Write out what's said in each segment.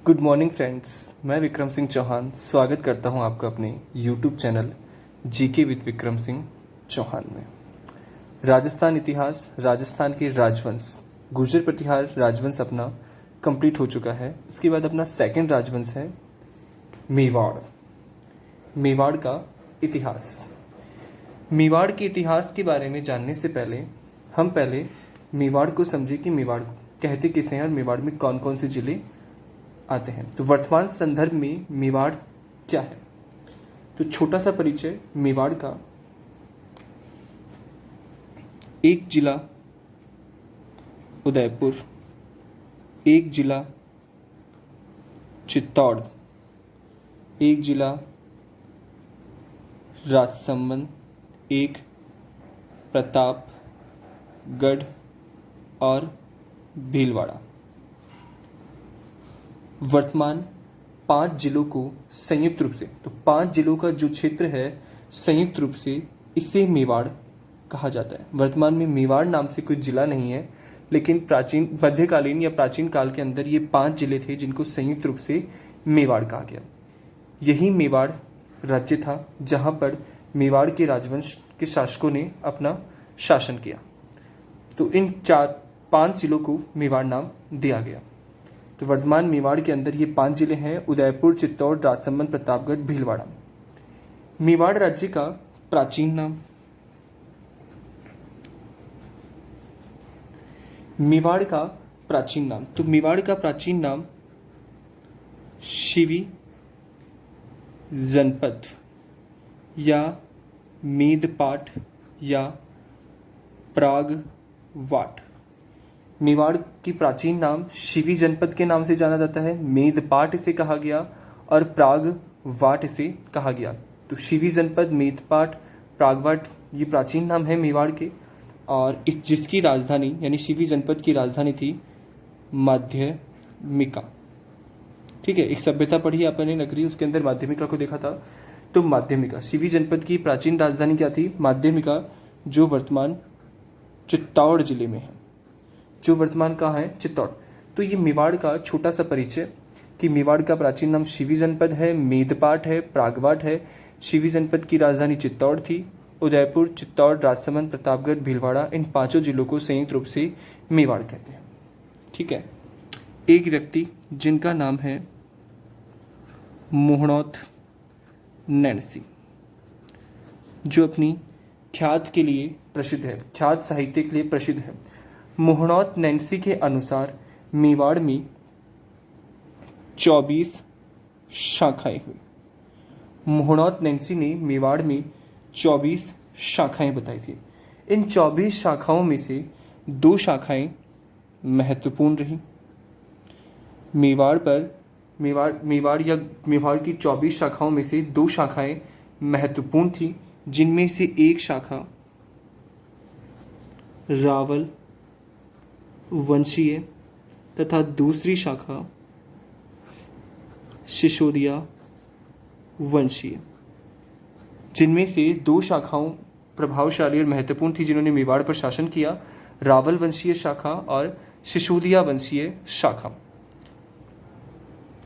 Good morning friends, मैं विक्रम सिंह चौहान स्वागत करता हूं आपका अपने YouTube channel GK with Vikram Singh Chauhan में। राजस्थान इतिहास, राजस्थान के राजवंश, गुर्जर प्रतिहार राजवंश अपना कंप्लीट हो चुका है। उसके बाद अपना सेकंड राजवंश है मेवाड़। मेवाड़ का इतिहास। मेवाड़ के इतिहास के बारे में जानने से पहले हम मेवाड़ को समझे कि मेवाड़ कहते किसे हैं और मेवाड़ में कौन कौन से जिले आते हैं। तो वर्तमान संदर्भ में मेवाड़ क्या है, तो छोटा सा परिचय मेवाड़ का। एक जिला उदयपुर, एक जिला चित्तौड़, एक जिला राजसमंद, एक प्रतापगढ़ और भीलवाड़ा। वर्तमान 5 जिलों को संयुक्त रूप से, तो 5 जिलों का जो क्षेत्र है संयुक्त रूप से इसे मेवाड़ कहा जाता है। वर्तमान में मेवाड़ नाम से कोई जिला नहीं है, लेकिन प्राचीन मध्यकालीन या प्राचीन काल के अंदर ये 5 जिले थे जिनको संयुक्त रूप से मेवाड़ कहा गया। यही मेवाड़ राज्य था जहाँ पर मेवाड़ के राजवंश के शासकों ने अपना शासन किया। तो इन 5 जिलों को मेवाड़ नाम दिया गया। तो वर्तमान मेवाड़ के अंदर ये 5 जिले हैं: उदयपुर, चित्तौड़, राजसमंद, प्रतापगढ़, भीलवाड़ा। मेवाड़ राज्य का प्राचीन नाम। मेवाड़ का प्राचीन नाम, तो मेवाड़ का प्राचीन नाम शिवी जनपद या मेदपाट या प्रागवाट। मेवाड़ की प्राचीन नाम शिवी जनपद के नाम से जाना जाता है, मेदपाट इसे कहा गया और प्रागवाट इसे कहा गया। तो शिवी जनपद, मेदपाट, प्रागवाट ये प्राचीन नाम है मेवाड़ के। और जिसकी राजधानी यानी शिवी जनपद की राजधानी थी माध्यमिका। ठीक है, एक सभ्यता पढ़ी आपने नगरी, उसके अंदर माध्यमिका को देखा था। तो माध्यमिका, शिवी जनपद की प्राचीन राजधानी क्या थी? माध्यमिका, जो वर्तमान चित्तौड़ जिले में है, जो वर्तमान कहाँ है? चित्तौड़। तो ये मेवाड़ का छोटा सा परिचय कि मेवाड़ का प्राचीन नाम शिवी जनपद है, मेदपाट है, प्रागवाट है। शिवी जनपद की राजधानी चित्तौड़ थी। उदयपुर, चित्तौड़, राजसमंद, प्रतापगढ़, भीलवाड़ा, इन 5 जिलों को संयुक्त रूप से मेवाड़ कहते हैं। ठीक है। एक व्यक्ति जिनका नाम है मोहनोत नैन्सी, जो अपनी ख्यात के लिए प्रसिद्ध है, ख्यात साहित्य के लिए प्रसिद्ध है। मोहनोत नैन्सी के अनुसार मेवाड़ में 24 शाखाएं हुई। मोहनोत नैन्सी ने मेवाड़ में 24 शाखाएं बताई थी। इन 24 शाखाओं में से 2 शाखाएं महत्वपूर्ण रही। मेवाड़ की 24 शाखाओं में से 2 शाखाएं महत्वपूर्ण थी, जिनमें से एक शाखा रावल वंशीय तथा दूसरी शाखा सिसोदिया वंशीय। जिनमें से 2 शाखाओं प्रभावशाली और महत्वपूर्ण थी जिन्होंने मेवाड़ पर शासन किया, रावल वंशीय शाखा और सिसोदिया वंशीय शाखा।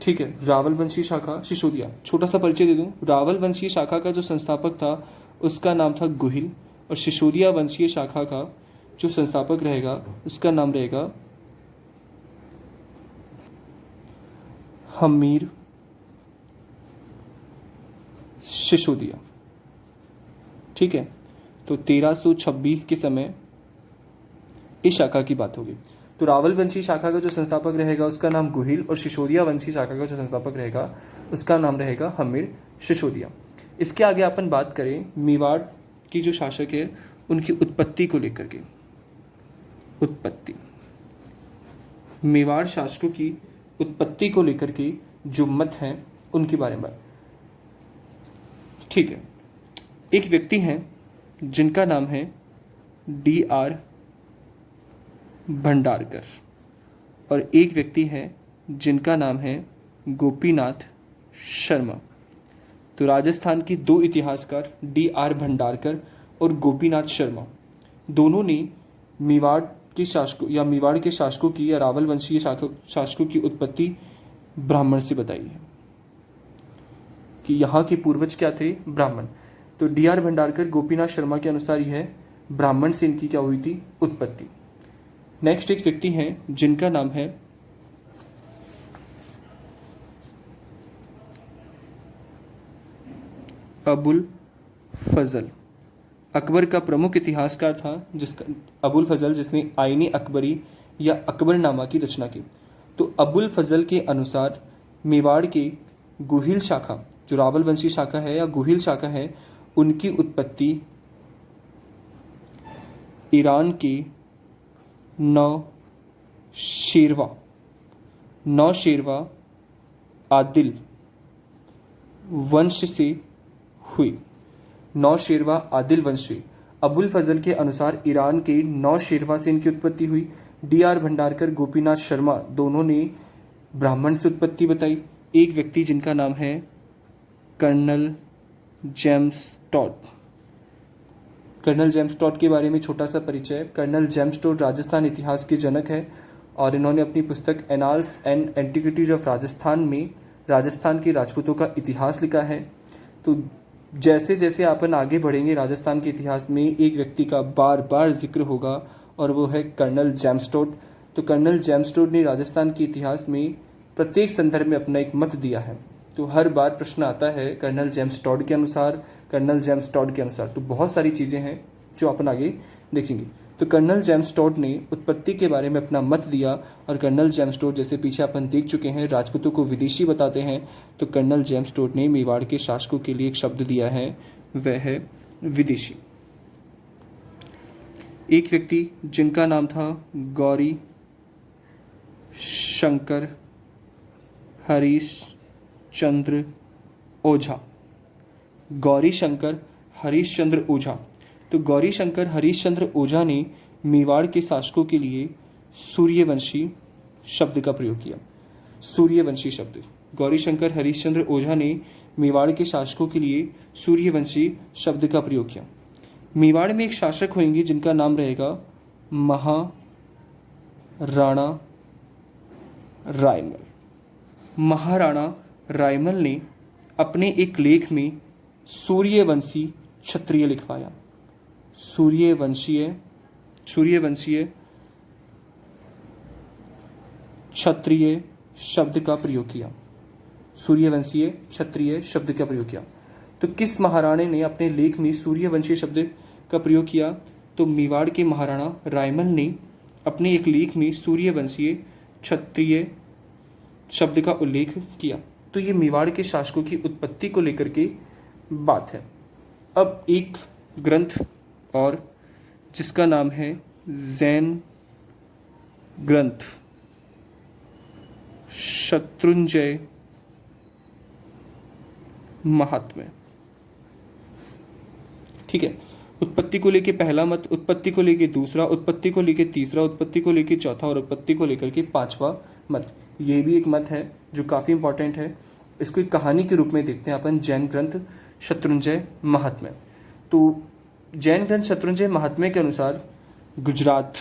ठीक है, रावल वंशीय शाखा, सिसोदिया। छोटा सा परिचय दे दूं, रावल वंशीय शाखा का जो संस्थापक था उसका नाम था गुहिल, और सिसोदिया वंशीय शाखा का जो संस्थापक रहेगा उसका नाम रहेगा हमीर सिसोदिया। ठीक है, तो 1326 के समय इस शाखा की बात होगी। तो रावल वंशी शाखा का जो संस्थापक रहेगा उसका नाम गुहिल, और सिसोदिया वंशी शाखा का जो संस्थापक रहेगा उसका नाम रहेगा हमीर सिसोदिया। इसके आगे अपन बात करें मेवाड़ की जो शासक है उनकी उत्पत्ति को लेकर के। उत्पत्ति, मेवाड़ शासकों की उत्पत्ति को लेकर के जो मत हैं उनके बारे में। ठीक है, एक व्यक्ति हैं जिनका नाम है D.R. भंडारकर, और एक व्यक्ति है जिनका नाम है गोपीनाथ शर्मा। तो राजस्थान के 2 इतिहासकार D.R. भंडारकर और गोपीनाथ शर्मा, दोनों ने मेवाड़ के शासकों की या रावल वंशीय शासकों की उत्पत्ति ब्राह्मण से बताइए कि यहाँ के पूर्वज क्या थे, ब्राह्मण। तो डी.आर. भंडारकर, गोपीनाथ शर्मा के अनुसार यह ब्राह्मण से इनकी क्या हुई थी, उत्पत्ति। नेक्स्ट एक व्यक्ति हैं जिनका नाम है अबुल फजल। अकबर का प्रमुख इतिहासकार था जिसका अबुल फजल, जिसने आईनी अकबरी या अकबरनामा की रचना की। तो अबुल फजल के अनुसार मेवाड़ के गुहिल शाखा, जो रावल वंशी शाखा है या गुहिल शाखा है, उनकी उत्पत्ति ईरान के नौशेरवा आदिल वंश से हुई। नौशेरवा आदिल वंश से अबुल फजल के अनुसार ईरान के नौशेरवा से इनकी उत्पत्ति हुई। डी.आर. भंडारकर, गोपीनाथ शर्मा दोनों ने ब्राह्मण से उत्पत्ति बताई। एक व्यक्ति जिनका नाम है colonel James Tod. Colonel James Tod के बारे में छोटा सा परिचय। कर्नल जेम्स टॉड राजस्थान इतिहास के जनक हैं और इन्होंने अपनी पुस्तक annals and antiquities of Rajasthan में राजस्थान के राजपूतों का इतिहास लिखा है। तो जैसे जैसे अपन आगे बढ़ेंगे राजस्थान के इतिहास में, एक व्यक्ति का बार बार जिक्र होगा और वो है कर्नल जेम्स टॉड। तो कर्नल जेम्स टॉड ने राजस्थान के इतिहास में प्रत्येक संदर्भ में अपना एक मत दिया है। तो हर बार प्रश्न आता है कर्नल जेम्स टॉड के अनुसार, कर्नल जेम्स टॉड के अनुसार। तो बहुत सारी चीज़ें हैं जो अपन आगे देखेंगे। तो कर्नल जेम्स टॉड ने उत्पत्ति के बारे में अपना मत दिया और कर्नल जेम्स टॉड, जैसे पीछे अपन देख चुके हैं, राजपूतों को विदेशी बताते हैं। तो कर्नल जेम्स टॉड ने मेवाड़ के शासकों के लिए एक शब्द दिया है, वह है विदेशी। एक व्यक्ति जिनका नाम था गौरी शंकर हरीश चंद्र ओझा। गौरी शंकर हरीश चंद्र ओझा। तो गौरी शंकर हरीश चंद्र ओझा ने मेवाड़ के शासकों के लिए सूर्यवंशी शब्द का प्रयोग किया। सूर्यवंशी शब्द, गौरी शंकर हरीश चंद्र ओझा ने मेवाड़ के शासकों के लिए सूर्यवंशी शब्द का प्रयोग किया। मेवाड़ में एक शासक होंगे जिनका नाम रहेगा महाराणा रायमल। महाराणा रायमल ने अपने एक लेख में सूर्यवंशी क्षत्रिय लिखवाया। सूर्यवंशीय क्षत्रिय शब्द का प्रयोग किया। सूर्यवंशीय क्षत्रिय शब्द का प्रयोग किया। तो किस महाराणे ने अपने लेख में सूर्यवंशी शब्द का प्रयोग किया? तो मेवाड़ के महाराणा रायमल ने अपने एक लेख में सूर्यवंशीय क्षत्रिय शब्द का उल्लेख किया। तो ये मेवाड़ के शासकों की उत्पत्ति को लेकर के बात है। अब एक ग्रंथ और जिसका नाम है जैन ग्रंथ शत्रुंजय महात्म्य। ठीक है, उत्पत्ति को लेके पहला मत, उत्पत्ति को लेके दूसरा, उत्पत्ति को लेके तीसरा, उत्पत्ति को लेके चौथा और उत्पत्ति को लेकर के पांचवा मत। ये भी एक मत है जो काफ़ी इंपॉर्टेंट है। इसको एक कहानी के रूप में देखते हैं अपन, जैन ग्रंथ शत्रुंजय महात्म्य। तो जैन ग्रंथ शत्रुंजय महात्म्य के अनुसार गुजरात,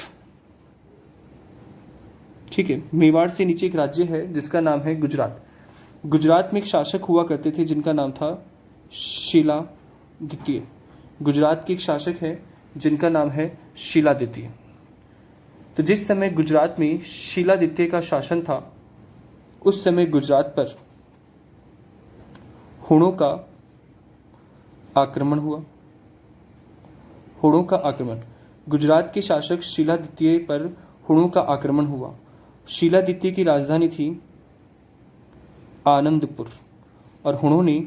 ठीक है, मेवाड़ से नीचे एक राज्य है जिसका नाम है गुजरात। गुजरात में एक शासक हुआ करते थे जिनका नाम था शीलादित्य। गुजरात के एक शासक है जिनका नाम है शीलादित्य। तो जिस समय गुजरात में शीलादित्य का शासन था, उस समय गुजरात पर हुणों का आक्रमण हुआ। हुणों का आक्रमण, गुजरात के शासक शीलादित्य पर हुणों का आक्रमण हुआ। शीलादित्य की राजधानी थी आनंदपुर और हुणों ने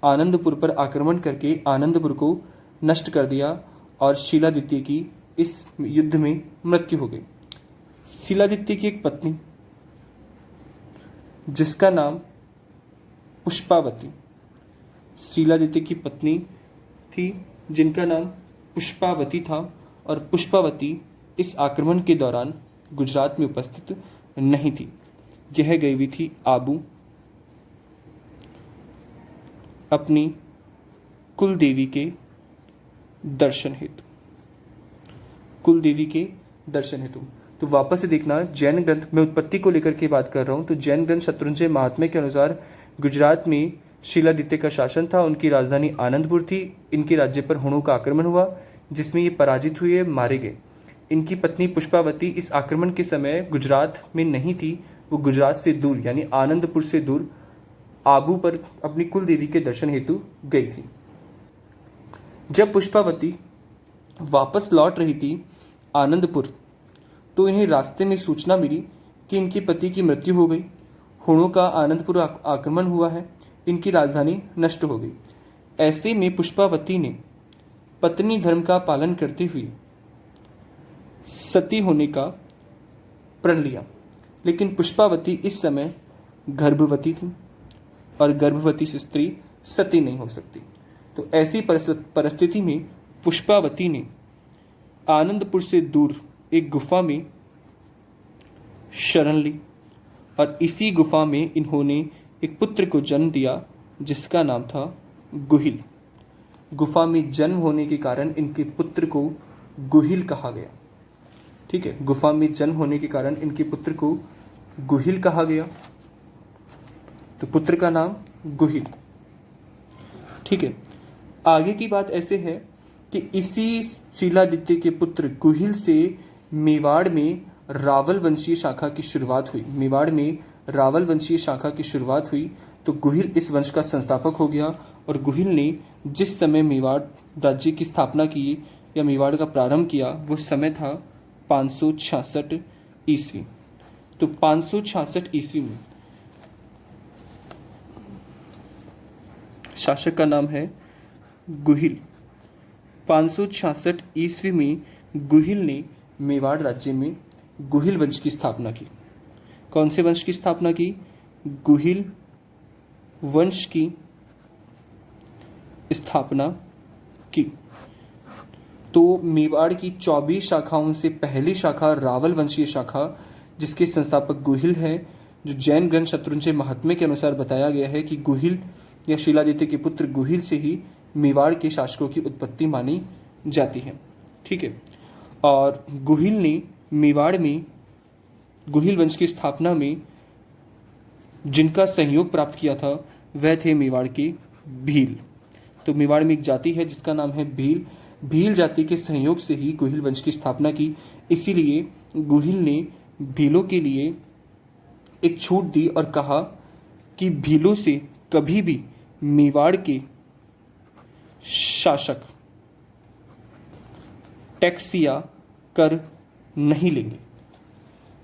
आनंदपुर पर आक्रमण करके आनंदपुर को नष्ट कर दिया और शीलादित्य की इस युद्ध में मृत्यु हो गई। शीलादित्य की एक पत्नी जिसका नाम पुष्पावती, शीलादित्य की पत्नी थी जिनका नाम पुष्पावती था और पुष्पावती इस आक्रमण के दौरान गुजरात में उपस्थित नहीं थी। यह गई हुई थी आबू अपनी कुल देवी के दर्शन हेतु। कुल देवी के दर्शन हेतु। तो वापस से देखना, जैन ग्रंथ में उत्पत्ति को लेकर के बात कर रहा हूँ, तो जैन ग्रंथ शत्रुंजय महात्म्य के अनुसार गुजरात में शीलादित्य का शासन था। उनकी राजधानी आनंदपुर थी। इनके राज्य पर हुणों का आक्रमण हुआ, जिसमें ये पराजित हुए, मारे गए। इनकी पत्नी पुष्पावती इस आक्रमण के समय गुजरात में नहीं थी। वो गुजरात से दूर यानी आनंदपुर से दूर आबू पर अपनी कुल देवी के दर्शन हेतु गई थी। जब पुष्पावती वापस लौट रही थी आनंदपुर, तो इन्हें रास्ते में सूचना मिली कि इनके पति की मृत्यु हो गई। हुणों का आनंदपुर आक्रमण हुआ है, इनकी राजधानी नष्ट हो गई। ऐसे में पुष्पावती ने पत्नी धर्म का पालन करते हुए सती होने का प्रण लिया, लेकिन पुष्पावती इस समय गर्भवती थी और गर्भवती स्त्री सती नहीं हो सकती। तो ऐसी परिस्थिति में पुष्पावती ने आनंदपुर से दूर एक गुफा में शरण ली और इसी गुफा में इन्होंने एक पुत्र को जन्म दिया, जिसका नाम था गुहिल। गुफा में जन्म होने के कारण इनके पुत्र को गुहिल कहा गया। ठीक है, गुफा में जन्म होने के कारण इनके पुत्र को गुहिल कहा गया। तो पुत्र का नाम गुहिल। ठीक है, आगे की बात ऐसे है कि इसी शीलादित्य के पुत्र गुहिल से मेवाड़ में रावल वंशीय शाखा की शुरुआत हुई। मेवाड़ में रावल वंशीय शाखा की शुरुआत हुई, तो गुहिल इस वंश का संस्थापक हो गया। और गुहिल ने जिस समय मेवाड़ राज्य की स्थापना की या मेवाड़ का प्रारंभ किया, वो समय था 566 ईस्वी। तो 566 ईस्वी में शासक का नाम है गुहिल। 566 ईस्वी में गुहिल ने मेवाड़ राज्य में गुहिल वंश की स्थापना की। कौन से वंश की स्थापना की? गुहिल वंश की स्थापना की। तो मेवाड़ की 24 शाखाओं से पहली शाखा रावल वंशीय शाखा, जिसके संस्थापक गुहिल है, जो जैन ग्रंथ शत्रुंजय महात्म्य के अनुसार बताया गया है कि गुहिल या शीलादित्य के पुत्र गुहिल से ही मेवाड़ के शासकों की उत्पत्ति मानी जाती है। ठीक है, और गुहिल ने मेवाड़ में गुहिल वंश की स्थापना में जिनका सहयोग प्राप्त किया था वह थे मेवाड़ के भील। तो मेवाड़ में एक जाति है जिसका नाम है भील। भील जाति के सहयोग से ही गुहिल वंश की स्थापना की। इसीलिए गुहिल ने भीलों के लिए एक छूट दी और कहा कि भीलों से कभी भी मेवाड़ के शासक टैक्स या कर नहीं लेंगे।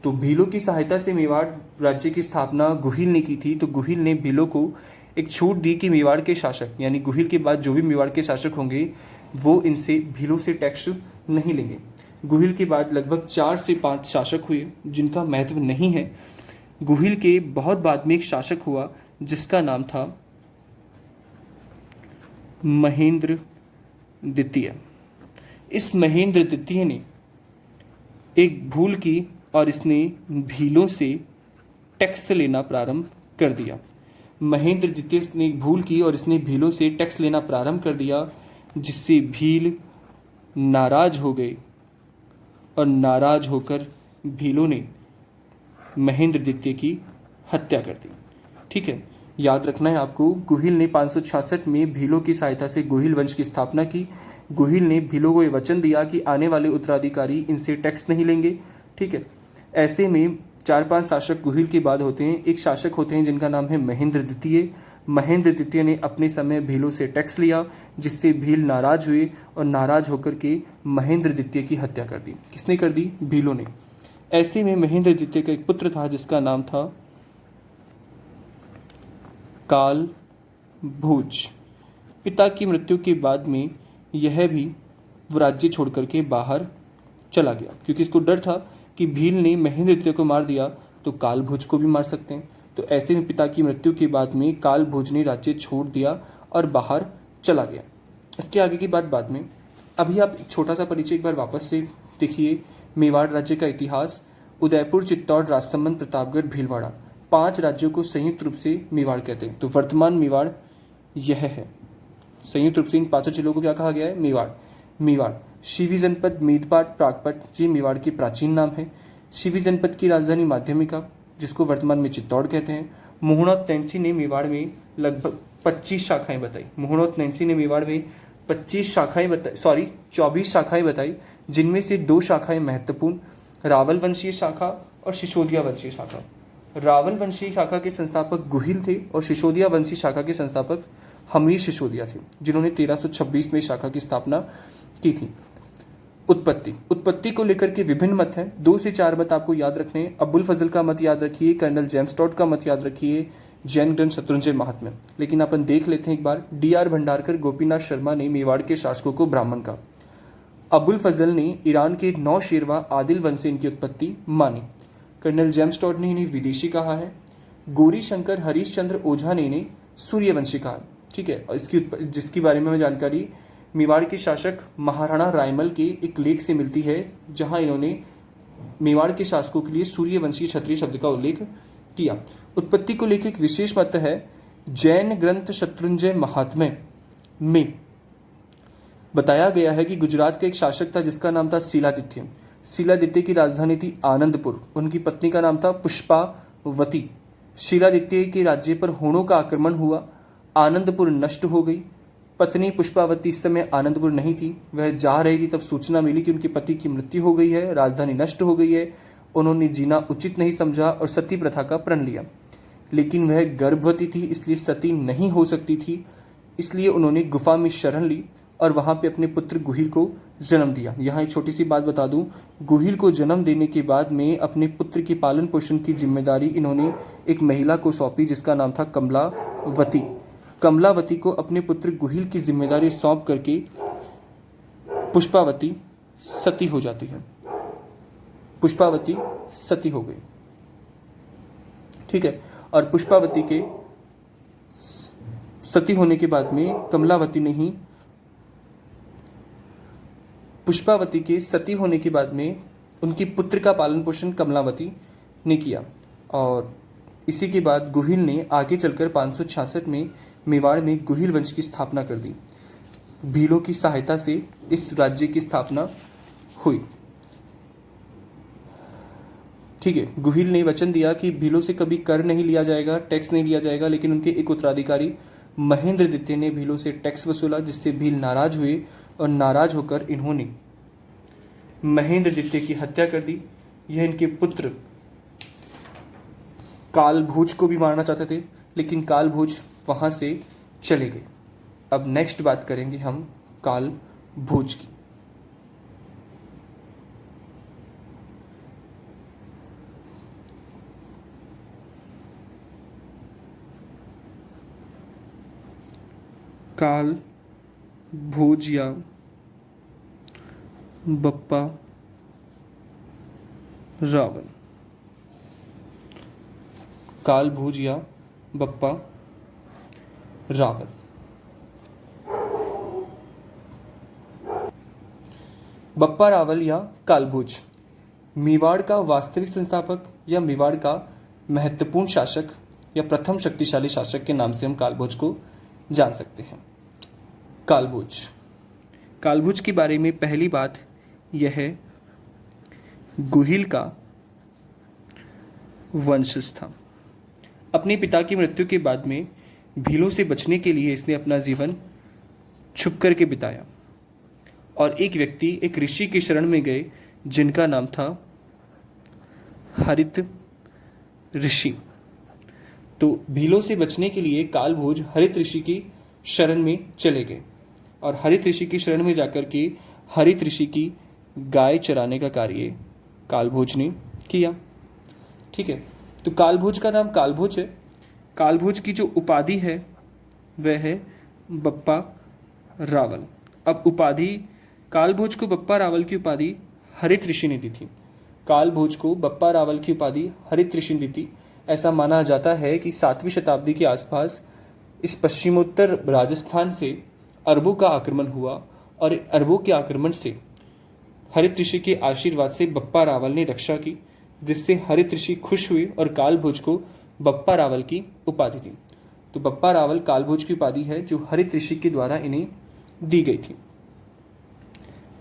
तो भीलों की सहायता से मेवाड़ राज्य की स्थापना गुहिल ने की थी। तो गुहिल ने भीलों को एक छूट दी कि मेवाड़ के शासक यानी गुहिल के बाद जो भी मेवाड़ के शासक होंगे वो इनसे भीलों से टैक्स नहीं लेंगे। गुहिल के बाद लगभग 4 से 5 शासक हुए जिनका महत्व नहीं है। गुहिल के बहुत बाद में एक शासक हुआ जिसका नाम था महेंद्र द्वितीय। इस महेंद्र द्वितीय ने एक भूल की और इसने भीलों से टैक्स लेना प्रारंभ कर दिया। महेंद्र द्वितीय ने एक भूल की और इसने भीलों से टैक्स लेना प्रारंभ कर दिया, जिससे भील नाराज हो गए और नाराज होकर भीलों ने महेंद्र द्वितीय की हत्या कर दी। ठीक है, याद रखना है आपको, गुहिल ने 566 में भीलों की सहायता से गुहिल वंश की स्थापना की। गुहिल ने भीलों को ये वचन दिया कि आने वाले उत्तराधिकारी इनसे टैक्स नहीं लेंगे। ठीक है, ऐसे में 4-5 शासक गुहिल के बाद होते हैं। एक शासक होते हैं जिनका नाम है महेंद्र द्वितीय। महेंद्र द्वितीय ने अपने समय भीलों से टैक्स लिया, जिससे भील नाराज हुए और नाराज होकर के महेंद्र द्वितीय की हत्या कर दी। किसने कर दी? भीलों ने। ऐसे में महेंद्र द्वितीय का एक पुत्र था जिसका नाम था काल भोज। पिता की मृत्यु के बाद में यह भी राज्य छोड़ करके बाहर चला गया, क्योंकि इसको डर था कि भील ने महेंद्र द्वितीय को मार दिया तो काल भोज को भी मार सकते हैं। तो ऐसे में पिता की मृत्यु के बाद में काल भोज ने राज्य छोड़ दिया और बाहर चला गया। इसके आगे की बात बाद में। अभी आप एक छोटा सा परिचय एक बार वापस से देखिए। मेवाड़ राज्य का इतिहास। उदयपुर, चित्तौड़, राजसमंद, प्रतापगढ़, भीलवाड़ा, 5 राज्यों को संयुक्त रूप से मेवाड़ कहते हैं। तो वर्तमान मेवाड़ यह है। संयुक्त रूप से इन 5 जिलों को क्या कहा गया है? मेवाड़। मेवाड़, शिवी जनपद, मेदपाट, प्रागपट, ये मेवाड़ के प्राचीन नाम है। शिवी जनपद की राजधानी माध्यमिका, जिसको वर्तमान में चित्तौड़ कहते हैं। मोहनोत नैन्सी ने मेवाड़ में लगभग 25 शाखाएं बताई। मोहनोत नैन्सी ने मेवाड़ में 25 शाखाएं बताई, 24 शाखाएं बताई, जिनमें से 2 शाखाएं महत्वपूर्ण, रावल वंशीय शाखा और सिसोदिया वंशीय शाखा। रावल वंशीय शाखा के संस्थापक गुहिल थे और सिसोदिया वंशीय शाखा के संस्थापक हमीर सिसोदिया थे, जिन्होंने 1326 में शाखा की स्थापना की थी। उत्पत्ति को लेकर के विभिन्न मत हैं। 2 से 4 मत आपको याद रखने हैं। अबुल फजल का मत याद रखिए, कर्नल जेम्स टॉड का मत याद रखिए, जैन ग्रंथ शत्रुंजय महात्म्य। लेकिन अपन देख लेते हैं एक बार। डी.आर. भंडारकर गोपीनाथ शर्मा ने मेवाड़ के शासकों को ब्राह्मण कहा। अबुल फजल ने ईरान के नौशेरवा आदिल वंश से इनकी उत्पत्ति मानी। कर्नल जेम्स टॉड ने इन्हें विदेशी कहा है। गौरी शंकर हरीश चंद्र ओझा ने इन्हें सूर्यवंशी कहा। ठीक है, और जिसकी बारे में हमें जानकारी मेवाड़ के शासक महाराणा रायमल के एक लेख से मिलती है, जहां इन्होंने मेवाड़ के शासकों के लिए सूर्यवंशी क्षत्रिय शब्द का उल्लेख किया। उत्पत्ति को लेकर एक विशेष मत है। जैन ग्रंथ शत्रुंजय महात्म्य में बताया गया है कि गुजरात का एक शासक था जिसका नाम था शीलादित्य। शीलादित्य की राजधानी थी आनंदपुर। उनकी पत्नी का नाम था पुष्पावती। शीलादित्य के राज्य पर होणों का आक्रमण हुआ। आनंदपुर नष्ट हो गई। पत्नी पुष्पावती इस समय आनंदपुर नहीं थी, वह जा रही थी, तब सूचना मिली कि उनके पति की मृत्यु हो गई है, राजधानी नष्ट हो गई है। उन्होंने जीना उचित नहीं समझा और सती प्रथा का प्रण लिया। लेकिन वह गर्भवती थी, इसलिए सती नहीं हो सकती थी, इसलिए उन्होंने गुफा में शरण ली और वहां पे अपने पुत्र गुहिल को जन्म दिया। यहाँ एक छोटी सी बात बता दूं, गुहिल को जन्म देने के बाद में अपने पुत्र के पालन पोषण की जिम्मेदारी इन्होंने एक महिला को सौंपी, जिसका नाम था कमलावती। कमलावती को अपने पुत्र गुहिल की जिम्मेदारी सौंप करके पुष्पावती सती हो जाती है। पुष्पावती सती हो गई। ठीक है, और पुष्पावती के सती होने के बाद में कमलावती ने ही पुष्पावती के सती होने के बाद में उनकी पुत्र का पालन पोषण कमलावती ने किया। और इसी के बाद गुहिल ने आगे चलकर 566 में मेवाड़ में गुहिल वंश की स्थापना कर दी। भीलों की सहायता से इस राज्य की स्थापना हुई। ठीक है, गुहिल ने वचन दिया कि भीलों से कभी कर नहीं लिया जाएगा, टैक्स नहीं लिया जाएगा, लेकिन उनके एक उत्तराधिकारी महेंद्र द्वितीय ने भीलों से टैक्स वसूला, जिससे भील नाराज हुए और नाराज होकर इन्होंने महेंद्र द्वितीय की हत्या कर दी। यह इनके पुत्र कालभोज को भी मारना चाहते थे, लेकिन कालभोज वहां से चले गए। अब नेक्स्ट बात करेंगे हम कालभोज की। कालभोज या बप्पा रावल। कालभोज या बप्पा रावल। बप्पा रावल या कालभोज मेवाड़ का वास्तविक संस्थापक या मेवाड़ का महत्वपूर्ण शासक या प्रथम शक्तिशाली शासक के नाम से हम कालभोज को जान सकते हैं। कालभोज के बारे में पहली बात यह है, गुहिल का वंशज था। अपने पिता की मृत्यु के बाद में भीलों से बचने के लिए इसने अपना जीवन छुप करके बिताया और एक ऋषि की शरण में गए, जिनका नाम था हरित ऋषि। तो भीलों से बचने के लिए कालभोज हरित ऋषि की शरण में चले गए और हरित ऋषि की शरण में जाकर के हरित ऋषि की गाय चराने का कार्य कालभोज ने किया। ठीक है, तो कालभोज का नाम कालभोज है। कालभोज की जो उपाधि है वह है बप्पा रावल। अब उपाधि कालभोज को बप्पा रावल की उपाधि हरित ऋषि ने दी थी। कालभोज को बप्पा रावल की उपाधि हरित ऋषि ने दी थी। ऐसा माना जाता है कि 7वीं शताब्दी के आसपास इस पश्चिमोत्तर राजस्थान से अरबों का आक्रमण हुआ और अरबों के आक्रमण से हरित ऋषि के आशीर्वाद से बप्पा रावल ने रक्षा की, जिससे हरित ऋषि खुश हुए और कालभोज को बप्पा रावल की उपाधि दी। तो बप्पा रावल कालभोज की उपाधि है जो हरित ऋषि के द्वारा इन्हें दी गई थी।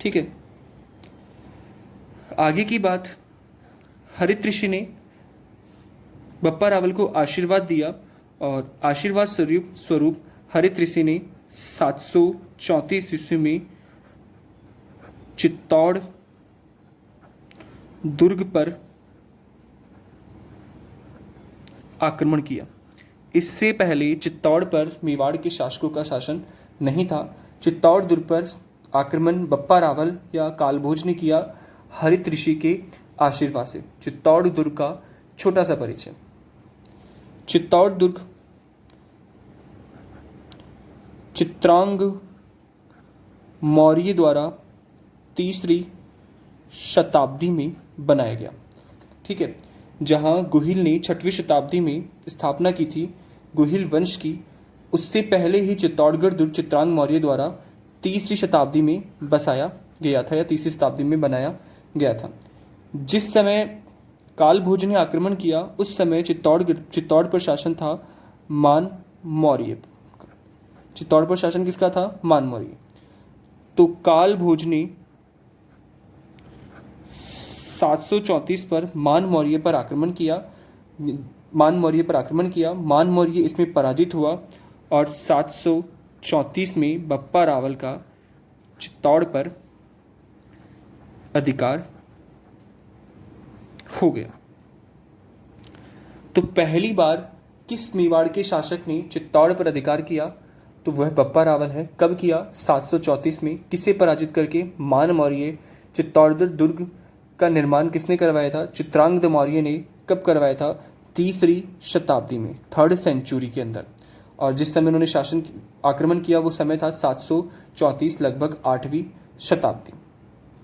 ठीक है, आगे की बात, हरित ऋषि ने बप्पा रावल को आशीर्वाद दिया और आशीर्वाद स्वरूप हरित ऋषि ने 734 ईस्वी में चित्तौड़ दुर्ग पर आक्रमण किया। इससे पहले चित्तौड़ पर मेवाड़ के शासकों का शासन नहीं था। चित्तौड़ दुर्ग पर आक्रमण बप्पा रावल या कालभोज ने किया हरित ऋषि के आशीर्वाद से। चित्तौड़ दुर्ग का छोटा सा परिचय। चित्तौड़ दुर्ग चित्रांग मौर्य द्वारा 3री शताब्दी में बनाया गया। ठीक है, जहां गुहिल ने 6वीं शताब्दी में स्थापना की थी गुहिल वंश की, उससे पहले ही चित्तौड़गढ़ दुर्ग चित्रांग मौर्य द्वारा 3री शताब्दी में बसाया गया था या 3री शताब्दी में बनाया गया था। जिस समय कालभोज ने आक्रमण किया उस समय चित्तौड़ पर शासन था मान मौर्य। चित्तौड़ पर शासन किसका था? मान मौर्य। तो कालभोज ने 734 पर मान मौर्य पर आक्रमण किया। मान मौर्य इसमें पराजित हुआ और 734 में बप्पा रावल का चित्तौड़ पर अधिकार हो गया। तो पहली बार किस मेवाड़ के शासक ने चित्तौड़ पर अधिकार किया? तो वह बप्पा रावल है। कब किया? 734 में। किसे पराजित करके? मान मौर्य। चित्तौड़ दुर्ग का निर्माण किसने करवाया था? चित्रांगद मौर्य ने। कब करवाया था? 3री शताब्दी में, 3rd सेंचुरी के अंदर। और जिस समय उन्होंने आक्रमण किया वो समय था 734, लगभग 8वीं शताब्दी।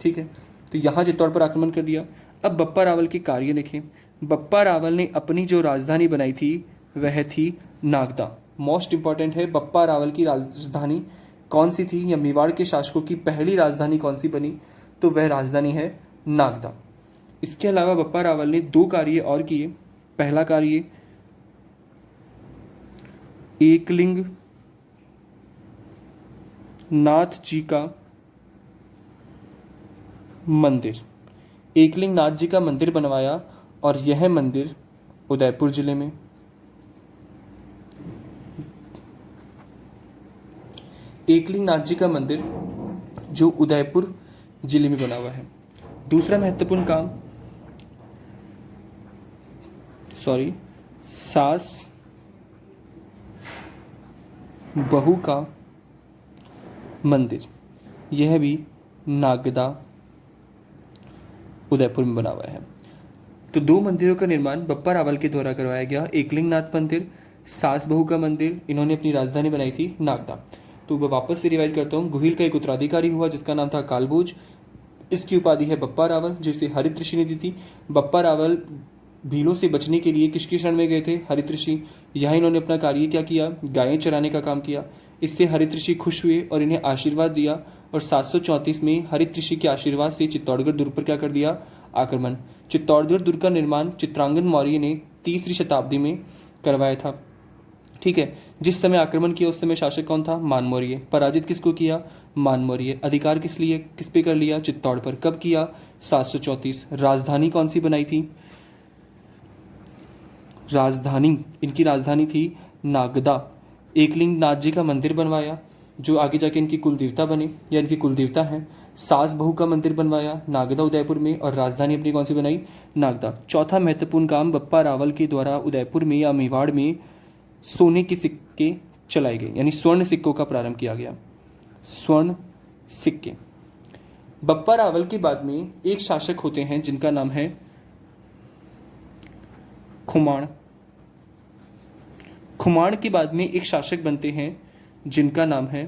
ठीक है, तो यहाँ चित्तौड़ पर आक्रमण कर दिया। अब बप्पा रावल के कार्य देखें। बप्पा रावल ने अपनी जो राजधानी बनाई थी वह थी नागदा। मोस्ट इंपॉर्टेंट है, बप्पा रावल की राजधानी कौन सी थी या मेवाड़ के शासकों की पहली राजधानी कौन सी बनी? तो वह राजधानी है नागदा। इसके अलावा बप्पा रावल ने 2 कार्य और किए। पहला कार्य, एकलिंग नाथ जी का मंदिर। एकलिंग नाथ जी का मंदिर बनवाया और यह मंदिर उदयपुर जिले में। एकलिंग नाथ जी का मंदिर जो उदयपुर जिले में बना हुआ है। दूसरा महत्वपूर्ण काम, सास बहू का मंदिर, यह भी नागदा उदयपुर में बना हुआ है। तो 2 मंदिरों का निर्माण बप्पा रावल के द्वारा करवाया गया। एकलिंग नाथ मंदिर, सास बहू का मंदिर। इन्होंने अपनी राजधानी बनाई थी नागदा। तो मैं वापस से रिवाइज करता हूँ। गुहिल का एक उत्तराधिकारी हुआ जिसका नाम था कालभोज। इसकी उपाधि है बप्पा रावल, जिसे हरित ऋषि ने दी थी। बप्पा रावल भीलों से बचने के लिए किसकी शरण में गए थे? हरित ऋषि। यहाँ इन्होंने अपना कार्य क्या किया? गायें चराने का काम किया। इससे हरित ऋषि खुश हुए और इन्हें आशीर्वाद दिया और 734 में हरित ऋषि के आशीर्वाद से चित्तौड़गढ़ दुर्ग पर क्या कर दिया? आक्रमण। चित्तौड़गढ़ दुर्ग का निर्माण चित्रांगद मौर्य ने 3री शताब्दी में करवाया था। ठीक है, जिस समय आक्रमण किया उस समय शासक कौन था? मान मौर्य। पराजित किसको किया? मान मौर्य। अधिकार किस पे कर लिया? चित्तौड़ पर। कब किया? 734। राजधानी कौन सी बनाई थी? इनकी राजधानी थी नागदा। एकलिंग नाथ जी का मंदिर बनवाया जो आगे जाके इनकी कुल देवता बने या इनकी कुल देवता हैं। सास बहू का मंदिर बनवाया नागदा उदयपुर में और राजधानी अपनी कौन सी बनाई? नागदा। चौथा महत्वपूर्ण काम, बप्पा रावल के द्वारा उदयपुर में या मेवाड़ में सोने के सिक्के चलाए गए, यानी स्वर्ण सिक्कों का प्रारंभ किया गया। स्वर्ण सिक्के। बप्पा रावल के बाद में एक शासक होते हैं जिनका नाम है खुमाण। खुमाण के बाद में एक शासक बनते हैं जिनका नाम है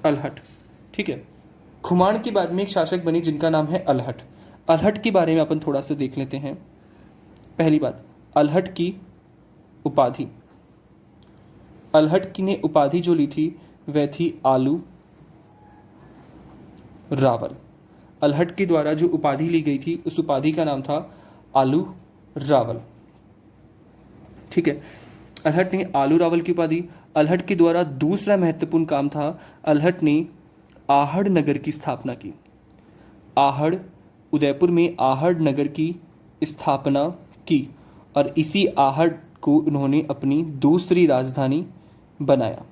अलहट। ठीक है, खुमाण के बाद में एक शासक बनी जिनका नाम है अलहट। अलहट के बारे में अपन थोड़ा सा देख लेते हैं। पहली बात, अलहट की उपाधि। अलहट की ने उपाधि जो ली थी वह थी आलू रावल। अलहट के द्वारा जो उपाधि ली गई थी उस उपाधि का नाम था आलू रावल। ठीक है, अलहट ने आलू रावल की उपाधि। अलहट के द्वारा दूसरा महत्वपूर्ण काम था, अलहट ने आहड़ नगर की स्थापना की। आहड़, उदयपुर में आहड़ नगर की स्थापना की और इसी आहड़ को उन्होंने अपनी दूसरी राजधानी बनाया।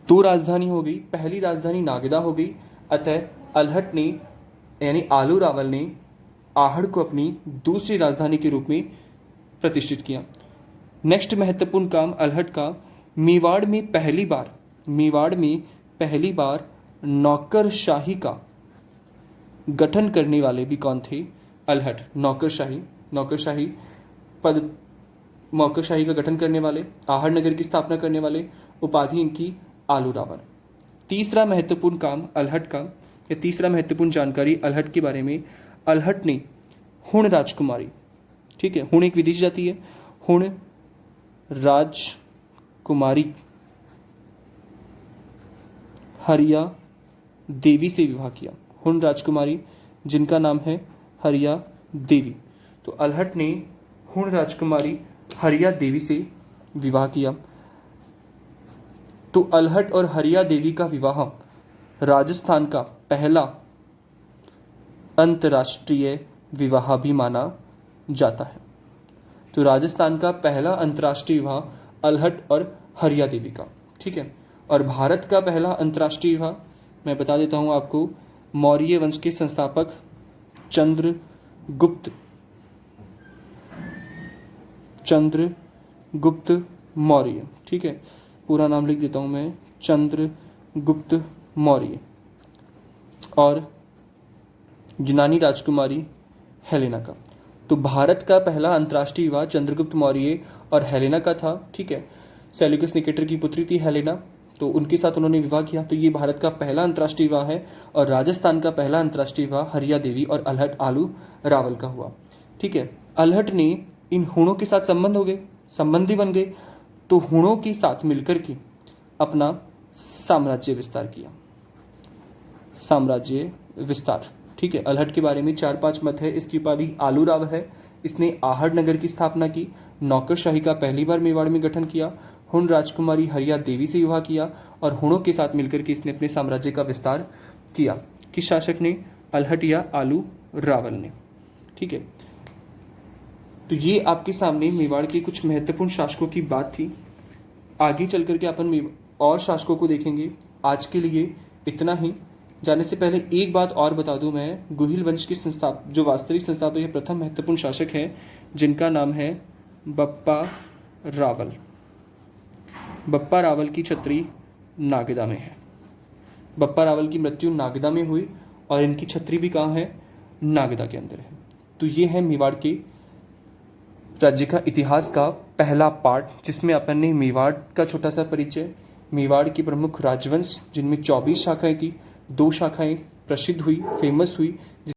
दो राजधानी हो गई, पहली राजधानी नागदा हो गई, अतः अल्हट ने यानी आलू रावल ने आहड़ को अपनी दूसरी राजधानी के रूप में प्रतिष्ठित किया। नेक्स्ट महत्वपूर्ण काम अल्हट का, मेवाड़ में पहली बार नौकरशाही का गठन करने वाले भी कौन थे? अल्हट। नौकरशाही का गठन करने वाले, आहड़ नगर की स्थापना करने वाले, उपाधि इनकी आलू रावल। तीसरा महत्वपूर्ण काम अल्हट का, या तीसरा महत्वपूर्ण जानकारी अल्हट के बारे में, अल्हट ने हुण राजकुमारी, ठीक है, हुण एक विदेशी जाति है, हुण राजकुमारी हरिया देवी से विवाह किया। हुण राजकुमारी जिनका नाम है हरिया देवी, तो अल्हट ने हुण राजकुमारी हरिया देवी से विवाह किया। तो अल्हट और हरिया देवी का विवाह राजस्थान का पहला अंतर्राष्ट्रीय विवाह भी माना जाता है। तो राजस्थान का पहला अंतर्राष्ट्रीय विवाह अल्हट और हरिया देवी का, ठीक है। और भारत का पहला अंतर्राष्ट्रीय विवाह मैं बता देता हूं आपको, मौर्य वंश के संस्थापक चंद्रगुप्त मौर्य, ठीक है, पूरा नाम लिख देता हूं मैं, चंद्रगुप्त मौर्य, और यूनानी राजकुमारी हेलेना का। तो भारत का पहला अंतर्राष्ट्रीय विवाह चंद्रगुप्त मौर्य और हेलेना का था, ठीक है। सेल्यूकस निकेटर की पुत्री थी हेलेना, तो उनके साथ उन्होंने विवाह किया। तो ये भारत का पहला अंतर्राष्ट्रीय विवाह है। और राजस्थान का पहला अंतर्राष्ट्रीय विवाह हरिया देवी और अल्हट आलू रावल का हुआ, ठीक है। अल्हट ने इन हुणों के साथ संबंधी बन गए, तो हुणों के साथ मिलकर के अपना साम्राज्य विस्तार, ठीक है। अल्हट के बारे में 4-5 मत है। इसकी उपाधि आलू राव है। इसने आहड़ नगर की स्थापना की, नौकरशाही का पहली बार मेवाड़ में गठन किया, हुण राजकुमारी हरिया देवी से विवाह किया और हुणों के साथ मिलकर के इसने अपने साम्राज्य का विस्तार किया। किस शासक ने? अल्हट या आलू रावल ने, ठीक है। तो ये आपके सामने मेवाड़ के कुछ महत्वपूर्ण शासकों की बात थी। आगे चल करके अपन और शासकों को देखेंगे। आज के लिए इतना ही। जाने से पहले एक बात और बता दूं मैं, गुहिल वंश के जो वास्तविक संस्थापक या प्रथम महत्वपूर्ण शासक हैं, जिनका नाम है बप्पा रावल। बप्पा रावल की छत्री नागदा में है। बप्पा रावल की मृत्यु नागदा में हुई और इनकी छत्री भी कहाँ है? नागदा के अंदर है। तो ये है मेवाड़ के राज्य का इतिहास का पहला पार्ट, जिसमें अपन ने मेवाड़ का छोटा सा परिचय, मेवाड़ की प्रमुख राजवंश जिनमें 24 शाखाएं थी, 2 शाखाएं प्रसिद्ध हुई, फेमस हुई,